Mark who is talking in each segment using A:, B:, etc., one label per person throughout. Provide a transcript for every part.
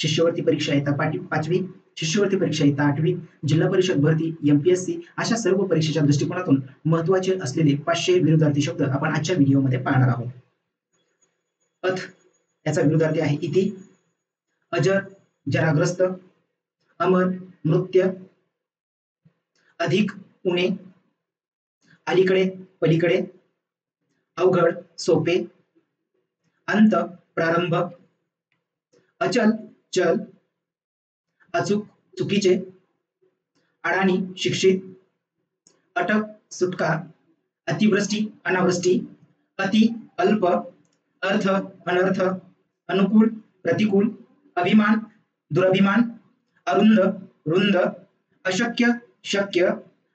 A: शिष्यवृत्ती परीक्षा इयत्ता 5वी, शिष्यवृत्ती परीक्षा इयत्ता 8वी, जिल्हा परिषद भरती, MPSC अशा सर्व परीक्षेच्या दृष्टिकोनातून महत्त्वाचे असलेले 500 विरुद्धार्थी शब्द आपण आजच्या व्हिडिओमध्ये पाहणार आहोत. अथ याचा विरुद्धार्थी आहे इति, अजर जराग्रस्त, अमर मृत्य, अधिक उणे, अलीकडे पलीकडे, अवघड सोपे, अंत प्रारंभ, अचल चल, अचूक चुकीचे, अडाणी शिक्षित, अटक सुटका, अतिवृष्टी अनावृष्टी, अति अल्प, अर्थ अनर्थ, अनुकूल प्रतिकूल, अभिमान दुरभिमान, अरुंद रुंद, अशक्य शक्य,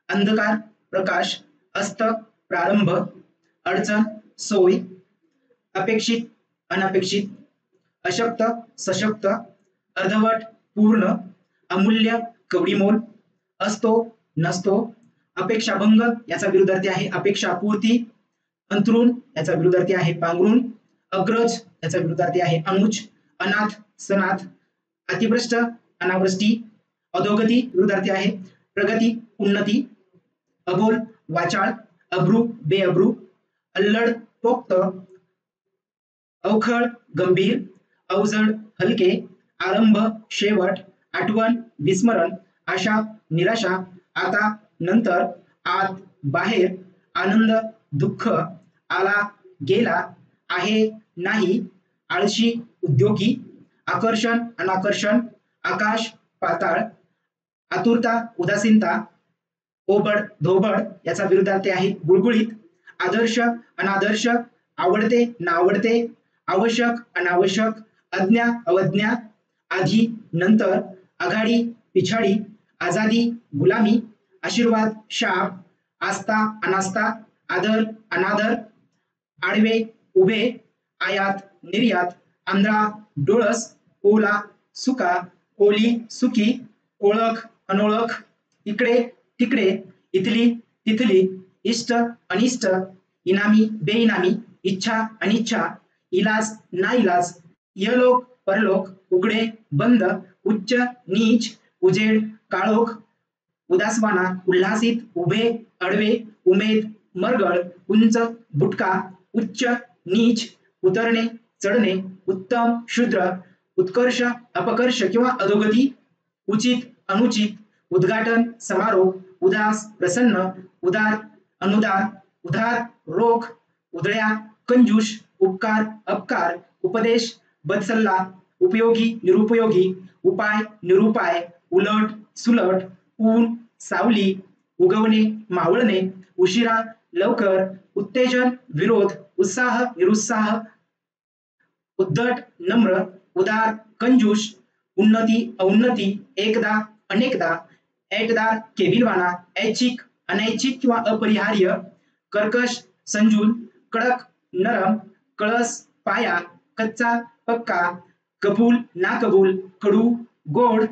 A: अंधकार प्रकाश, अस्त प्रारंभ, अडचण सोय, अपेक्षित अनपेक्षित, अशक्त सशक्त, अर्धवट पूर्ण, अमूल्य कवडीमोल, असतो नसतो, अपेक्षाभंग याचा विरुद्धार्थी आहे अपेक्षापूर्ती, अंतरून याचा विरुद्धार्थी आहे पांघरून, अग्रज याचा विरुद्धार्थी आहे अनुज, अनाथ सनाथ, अतिवृष्ट अनावृष्टी, अधोगती विरुद्धार्थी आहे प्रगती उन्नती, अबोल वाचाळ, अब्रू बेअब्रू, अल्लड पोक्त, अवखळ गंभीर, अवजड हलके, आरंभ शेवट, आठवण विस्मरण, आशा निराशा, आता नंतर, आत बाहेर, आनंद दुःख, आला गेला, आहे नाही, आळशी उद्योगी, आकर्षण अनाकर्षण, आकाश पाताळ, आतुरता उदासीनता, ओबड धोबड याचा विरुद्धार्थी आहे गुळगुळीत, आदर्श अनादर्श, आवडते नावडते, आवश्यक अनावश्यक, अज्ञा अवज्ञा, आधी नंतर, आघाडी पिछाडी, आजादी गुलामी, आशीर्वाद शाप, आस्था अनास्था, आदर अनादर, आडवे उभे, आयात निर्यात, आंधळा डोळस, ओला सुका, ओली सुकी, ओळख अनोळख, इकडे तिकडे, इथली तिथली, इष्ट अनिष्ट, इनामी बेइनामी, इच्छा अनिच्छा, इलाज नाइलाज, इहलोक परलोक, उघडे बंद, उच्च नीच, उजेड काळोख, उदासवाना उल्हासित, उभे अडवे, उमेद मरगळ, उंच बुटका, उच्च नीच, उतरणे चढणे, उत्तम शूद्र, उत्कर्ष अपकर्ष किंवा अधोगती, उचित अनुचित, उद्घाटन समारोप, उदास प्रसन्न, उदार अनुदार, उधार रोख, उधळ्या कंजूष, उपकार अपकार, उपदेश बदसल्ला, उपयोगी निरुपयोगी, उपाय निरुपाय, उलट सुलट, ऊन सावली, उगवणे मावळणे, उशिरा लवकर, उत्तेजन विरोध, उत्साह निरुत्साह, उद्धट नम्र, उदार कंजूष, उन्नती औन्नती, एकदा अनेकदा, ऐटदार केविलवाना, ऐच्छिक अनैच्छिक किंवा अपरिहार्य, कर्कश संजूल, कडक नरम, कळस पाया, कच्चा पक्का, कबूल नाकबूल, कडू गोड,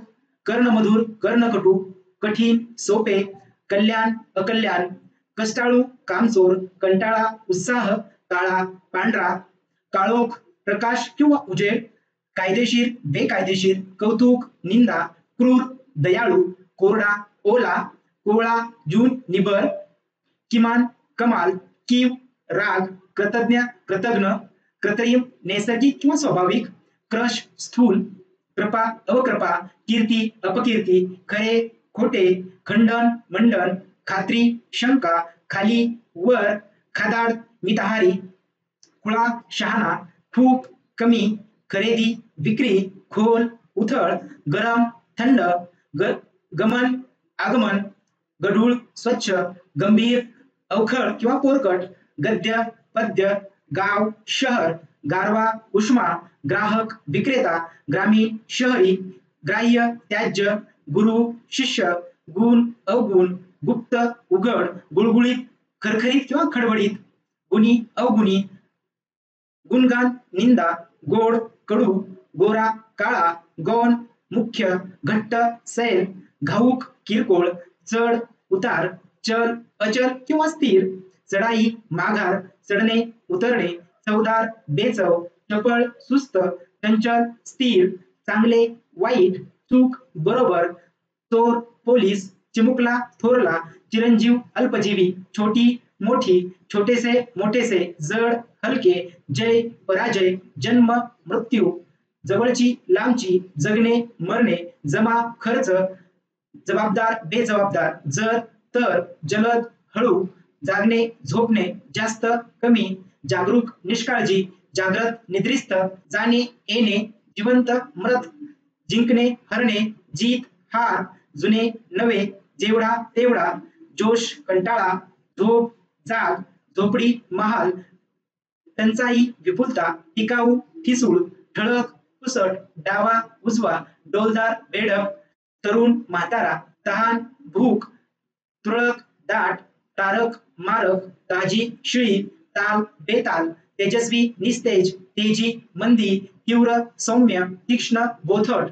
A: कर्णमधुर कर्णकटू, कठीण सोपे, कल्याण अकल्याण, कष्टाळू कामचोर, कंटाळा उत्साह, काळा पांढरा, काळोख प्रकाश किंवा उजेड, कायदेशीर बेकायदेशीर, कौतुक निंदा, क्रूर दयाळू, कोरडा ओला, कोवळा जून निबर, किमान कमाल, कीव राग, कृतज्ञ कृतज्ञ, कृत्रिम नैसर्गिक किंवा स्वाभाविक, क्रश स्थूल, कृपा अवकृपा, कीर्ती अपकीर्ती, खरे खोटे, खंडन मंडन, खात्री शंका, खाली वर, खादाड मिताहारी, खुळा शहाणा, खूप कमी, खरेदी विक्री, खोल उथळ, गरम थंड, गमन आगमन, गढूळ स्वच्छ, गंभीर अवखळ किंवा पोरकट, गद्य पद्य, गाव शहर, गारवा उष्मा, ग्राहक विक्रेता, ग्रामीण शहरी, ग्राह्य त्याज्य, गुरु शिष्य, गुण अवगुण, गुप्त उघड, गुळगुळीत खरखरीत किंवा खडबडीत, गुणी अवगुणी, गुणगान निंदा, गोड कडू, गोरा काळा, गौण मुख्य, घट्ट सैल, घाऊक किरकोळ, चढ उतार, चल अचल किंवा स्थिर, चढाई माघार, चढणे उतरणे, चवदार बेचव, चपळ सुस्त, चंचल स्थिर, चांगले वाईट, चूक बरोबर, चोर पोलीस, चिमुकला थोरला, चिरंजीव अल्पजीवी, छोटी मोठी, छोटेसे मोठेसे, जड हलके, जय पराजय, जन्म मृत्यू, जवळची लांबची, जगणे मरणे, जमा खर्च, जबाबदार बेजबाबदार, जर तर, जलद हळू, जागणे झोपणे, जास्त कमी, जागरूक निष्काळजी, जाग्रत निद्रिस्त, जाणे येणे, जिवंत मृत, जिंकणे हरणे, जीत हार, जुने नवे, जेवढा तेवढा, जोश कंटाळा, झोप जाग, झोपडी महाल, टंचाई विपुलता, टिकाऊ ठिसूळ, ठळक पुसट, डावा उजवा, डौलदार बेडक, तरुण म्हातारा, तहान भूक, तुरळक दाट, तारक मारक, ताजी शिळी, ताल बेताल, तेजस्वी निस्तेज, तेजी मंदी, तीव्र सौम्य, तीक्ष्ण बोथट,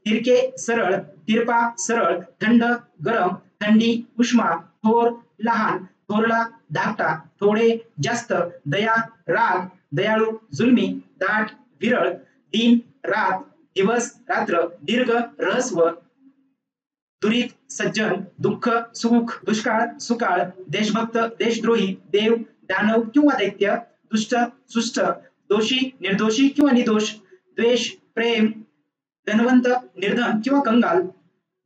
A: तिरके सरळ, तिरपा सरळ, थंड गरम, थंडी उष्मा, थोर लहान, थोरला धाकटा, थोडे जास्त, दया राग, दयाळू जुलमी, दाट विरळ, दिन रात, दिवस रात्र, दीर्घ रहस्व, दुरीत सज्जन, दुःख सुख, दुष्काळ सुकाळ, देशभक्त देशद्रोही, देव दानव किंवा दैत्य, दुष्ट सुष्ट, दोषी निर्दोषी किंवा निर्दोष, द्वेष प्रेम, धनवंत निर्धन किंवा कंगाल,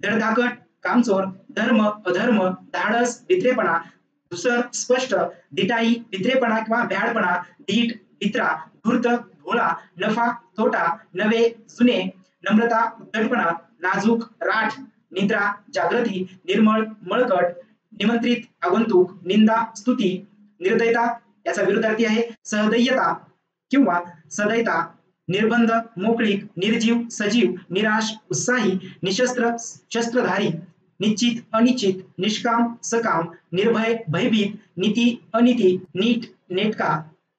A: धडधाकट कामचोर, धर्म अधर्म, धाडस भित्रेपणा, धुसर स्पष्ट, धिटाई भित्रेपणा किंवा भ्याडपणा, धीट भित्रा, धूर्त भोळा, नफा तोटा, नवे जुने, नम्रता उद्धटपणा, नाजूक राठ, निद्रा जागृती, निर्मळ मळकट, निमंत्रित आगंतुक, निंदा स्तुती, निर्दयता याचा विरुद्धार्थी आहे सहदय्यता किंवा सदयता, निर्बंध मोकळीक, निर्जीव सजीव, निराश उत्साही, निशस्त्र शस्त्रधारी, निश्चित अनिश्चित, निष्काम सकाम, निर्भय भयभीत, नीती अनिती, नीट नेटका,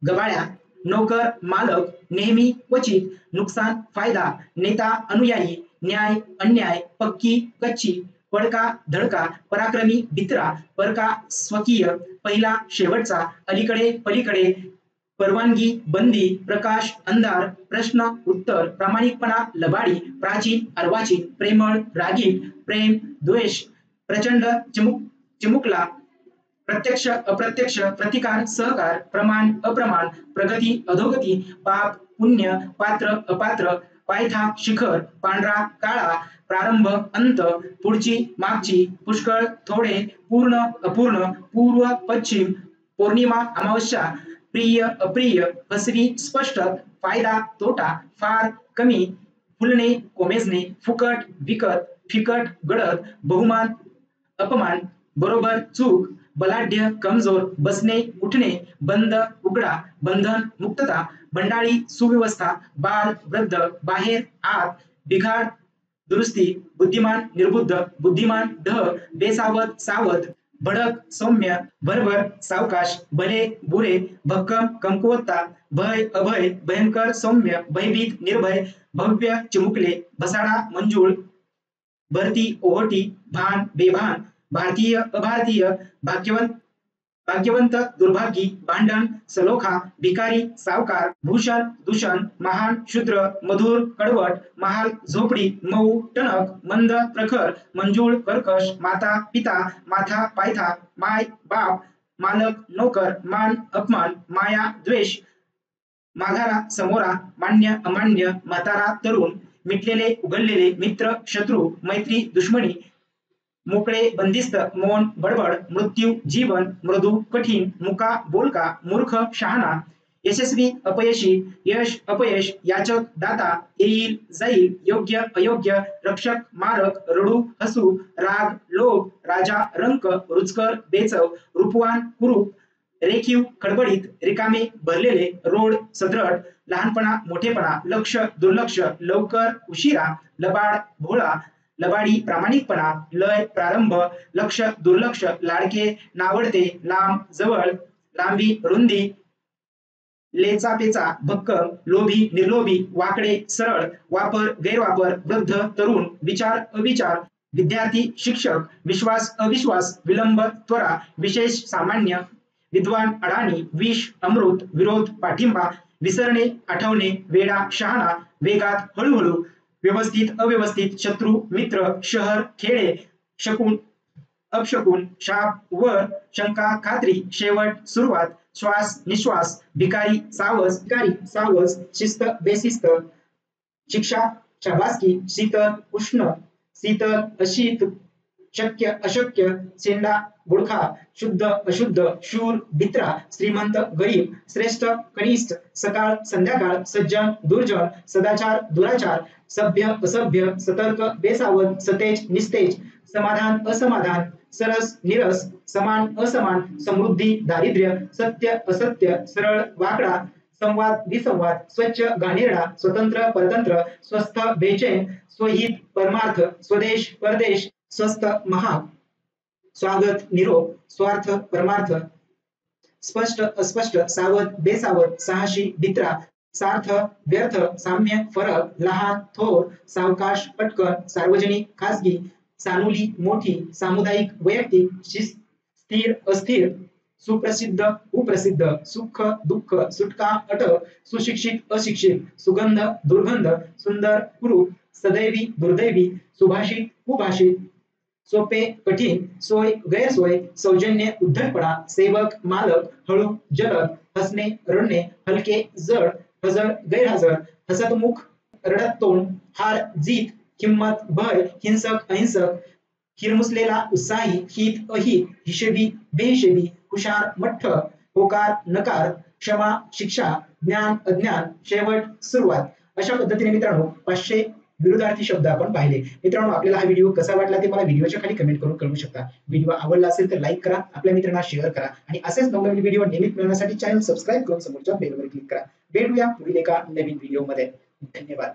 A: गबाळ्या, नोकर मालक, नेहमी क्वचित, नुकसान फायदा, नेता अनुयायी, न्याय अन्याय, पक्की कच्ची, पडका धडका, पराक्रमी भित्रा, परका स्वकीय, पहिला शेवटचा, अलीकडे पलीकडे, परवानगी बंदी, प्रकाश अंधार, प्रश्न उत्तर, प्रामाणिकपणा लबाडी, प्राचीन अर्वाचीन, प्रेमळ रागीट, प्रेम द्वेष, प्रचंड चिमुकला, प्रत्यक्ष अप्रत्यक्ष, प्रतिकार सहकार, प्रमाण अप्रमाण, प्रगती अधोगती, पाप पुण्य, पात्र अपात्र, पायथा शिखर, पांढरा काळा, प्रारंभ अंत, पुढची मागची, पुष्कळ थोडे, पूर्ण अपूर्ण, पूर्व पश्चिम, पौर्णिमा अमावस्या, प्रिय अप्रिय, फसवी स्पष्ट, फायदा तोटा, फार कमी, फुलणे कोमेजणे, फुकट विकत, फिकट गडद, बहुमान अपमान, बरोबर चूक, बलाढ्य कमजोर, बसणे उठणे, बंद उघडा, बंधन मुक्तता, बंडाळी सुव्यवस्था, बाल वृद्ध, बाहेर आत, बिघाड दुरुस्ती, बुद्धिमान निर्बुद्ध, बुद्धिमान ढ, बेसावध सावध, भडक सौम्य, भरभर सावकाश, भले बुरे, भक्कम कमकुवतता, भय अभय, भयंकर सौम्य, भयभीत निर्भय, भव्य चिमुकले, भसाडा मंजूळ, भरती ओहोटी, भान बेभान, भारतीय अभारतीय, भाग्यवंत भाग्यवंत दुर्भागी, भांडण सलोखा, भिकारी सावकार, भूषण दूषण, महान शूद्र, मधुर कडवट, महाल झोपडी, मऊ टणक, मंद प्रखर, मंजूळ कर्कश, माता पिता, माथा पायथा, माय बाप, मालक नोकर, मान अपमान, माया द्वेष, माघारा समोरा, मान्य अमान्य, म्हातारा तरुण, मिटलेले उघडलेले, मित्र शत्रू, मैत्री दुश्मनी, मोकळे बंदिस्त, मौन बडबड, मृत्यू जीवन, मृदू कठीण, मुका बोलका, मूर्ख शहाणा, यशस्वी अपयशी, यश अपयश, याचक दाता, येईल जाईल, योग्य अयोग्य, रक्षक मारक, रडू हसू, राग लोभ, राजा रंक, रुचकर बेचव, रूपवान कुरूप, रेखीव खडबडीत, रिकामे भरलेले, रोड सदृढ, लहानपणा मोठेपणा, लक्ष दुर्लक्ष, लवकर उशिरा, लबाड भोळा, लबाडी प्रामाणिकपणा, लय प्रारंभ, लक्ष दुर्लक्ष, लाडके नावडते, लांब जवळ, लांबी रुंदी, लेचापेचा भक्कम, लोभी निर्लोभी, वाकडे सरळ, वापर गैरवापर, वृद्ध तरुण, विचार अविचार, विद्यार्थी शिक्षक, विश्वास अविश्वास, विलंब त्वरा, विशेष सामान्य, विद्वान अडाणी, विष अमृत, विरोध पाठिंबा, विसरणे आठवणे, वेडा शहाणा, वेगात हळूहळू, व्यवस्थित अव्यवस्थित, शत्रू मित्र, शहर खेडे, शकून अपशकुन, शाप वर, शंका खात्री, शेवट सुरुवात, श्वास निश्वास, भिकारी सावज, शिस्त बेशिस्त, शिक्षा शाबासकी, शीतल उष्ण, शीतल अशीत, शक्य अशक्य, शेंडा बुडखा, शुद्ध अशुद्ध, शूर भित्रा, श्रीमंत गरीब, श्रेष्ठ कनिष्ठ, सकाळ संध्याकाळ, सज्जन दुर्जन, सदाचार दुराचार, सभ्य असभ्य, सतर्क बेसावध, सतेज निस्तेज, समाधान असमाधान, सरस निरस, समान असमान, समृद्धी दारिद्र्य, सत्य असत्य, सरळ वाकडा, संवाद विसंवाद, स्वच्छ घाणेरडा, स्वतंत्र परतंत्र, स्वस्थ बेचैन, स्वहित परमार्थ, स्वदेश परदेश, स्वस्त महाग, स्वागत निरोप, स्वार्थ परमार्थ, स्पष्ट अस्पष्ट, सावध बेसावध, साहसी भित्रा, सार्थ व्यर्थ, साम्य फरक, लहान थोर, सावकाश पटकन, सार्वजनिक खासगी, सानुली मोठी, सामुदायिक वैयक्तिक, स्थिर अस्थिर, सुप्रसिद्ध कुप्रसिद्ध, सुख दुःख, सुटका अटक, सुशिक्षित अशिक्षित, सुगंध दुर्गंध, सुंदर कुरूप, सदैवी दुर्दैवी, सुभाषित कुभाषित, सोपे कठीण, सोय गैरसोय, सौजन्य उद्धटपणा, सेवक मालक, हळू जलद, हसणे रडणे, हलके जड, हजर गैरहजर, हसतमुख रडत तोंड, हार जीत, हिंमत भय, हिंसक अहिंसक, हिरमुसलेला उत्साही, हित अहित, हिशेबी बेहिशेबी, हुशार मठ्ठ, होकार नकार, क्षमा शिक्षा, ज्ञान अज्ञान, शेवट सुरुवात. अशा पद्धतीने मित्रांनो 500 विरुद्धार्थी शब्द आपण पाहिले. मित्रांनो आपल्याला हा व्हिडिओ कसा वाटला ते मला व्हिडिओच्या खाली कमेंट करून कळवू शकता. व्हिडिओ आवडला असेल तर लाईक करा, आपल्या मित्रांना शेअर करा आणि असेच नवनवीन व्हिडिओ नियमित मिळवण्यासाठी चॅनल सबस्क्राईब करून समोरच्या बेल वर क्लिक करा. भेटूया पुढील एका नवीन व्हिडिओ मध्ये. धन्यवाद.